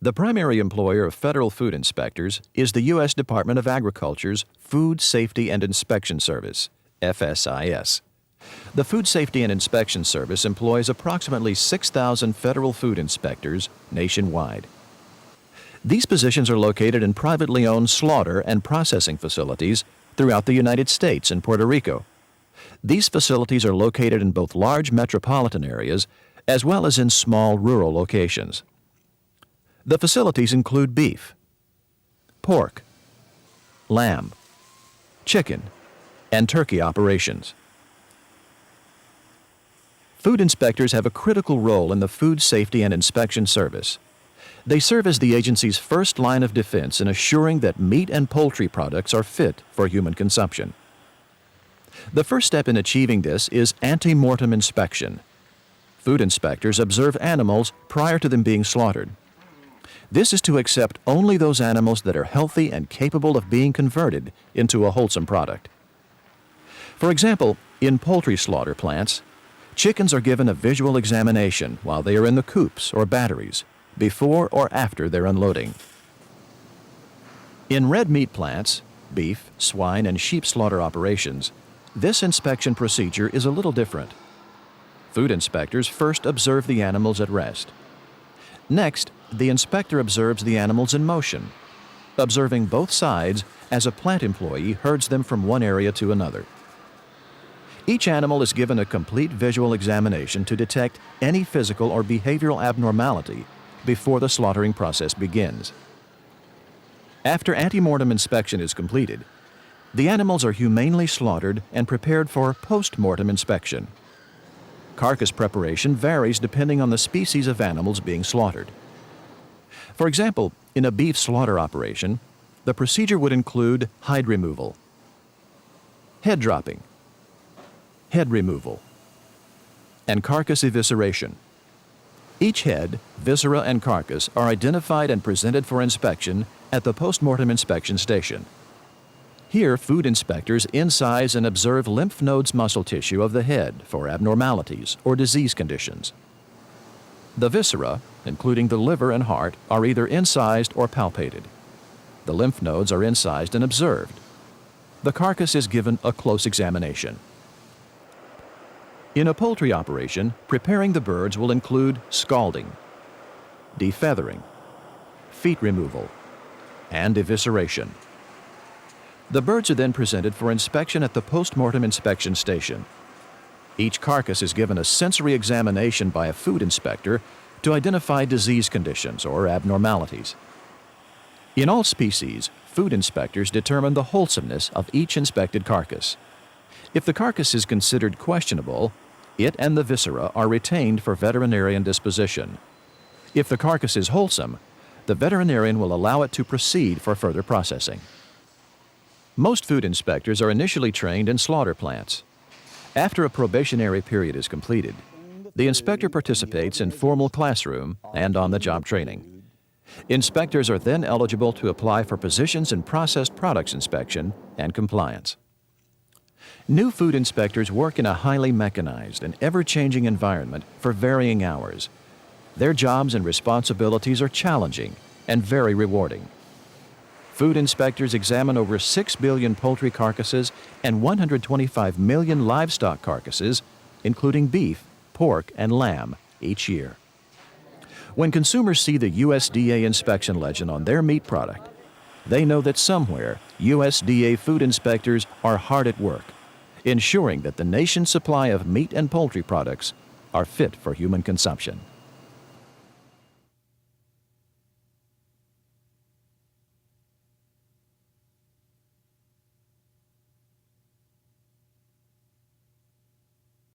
The primary employer of federal food inspectors is the U.S. Department of Agriculture's Food Safety and Inspection Service, FSIS. The Food Safety and Inspection Service employs approximately 6,000 federal food inspectors nationwide. These positions are located in privately owned slaughter and processing facilities throughout the United States and Puerto Rico. These facilities are located in both large metropolitan areas as well as in small rural locations. The facilities include beef, pork, lamb, chicken, and turkey operations. Food inspectors have a critical role in the Food Safety and Inspection Service. They serve as the agency's first line of defense in assuring that meat and poultry products are fit for human consumption. The first step in achieving this is ante-mortem inspection. Food inspectors observe animals prior to them being slaughtered. This is to accept only those animals that are healthy and capable of being converted into a wholesome product. For example, in poultry slaughter plants, chickens are given a visual examination while they are in the coops or batteries, before or after their unloading. In red meat plants, beef, swine, and sheep slaughter operations, this inspection procedure is a little different. Food inspectors first observe the animals at rest. Next, the inspector observes the animals in motion, observing both sides as a plant employee herds them from one area to another. Each animal is given a complete visual examination to detect any physical or behavioral abnormality before the slaughtering process begins. After ante-mortem inspection is completed, the animals are humanely slaughtered and prepared for post-mortem inspection. Carcass preparation varies depending on the species of animals being slaughtered. For example, in a beef slaughter operation, the procedure would include hide removal, head dropping, head removal, and carcass evisceration. Each head, viscera, and carcass are identified and presented for inspection at the post-mortem inspection station. Here, food inspectors incise and observe lymph nodes muscle tissue of the head for abnormalities or disease conditions. The viscera, including the liver and heart, are either incised or palpated. The lymph nodes are incised and observed. The carcass is given a close examination. In a poultry operation, preparing the birds will include scalding, defeathering, feet removal, and evisceration. The birds are then presented for inspection at the post-mortem inspection station. Each carcass is given a sensory examination by a food inspector to identify disease conditions or abnormalities. In all species, food inspectors determine the wholesomeness of each inspected carcass. If the carcass is considered questionable, it and the viscera are retained for veterinarian disposition. If the carcass is wholesome, the veterinarian will allow it to proceed for further processing. Most food inspectors are initially trained in slaughter plants. After a probationary period is completed, the inspector participates in formal classroom and on-the-job training. Inspectors are then eligible to apply for positions in processed products inspection and compliance. New food inspectors work in a highly mechanized and ever-changing environment for varying hours. Their jobs and responsibilities are challenging and very rewarding. Food inspectors examine over 6 billion poultry carcasses and 125 million livestock carcasses, including beef, pork, and lamb, each year. When consumers see the USDA inspection legend on their meat product, they know that somewhere USDA food inspectors are hard at work, ensuring that the nation's supply of meat and poultry products are fit for human consumption.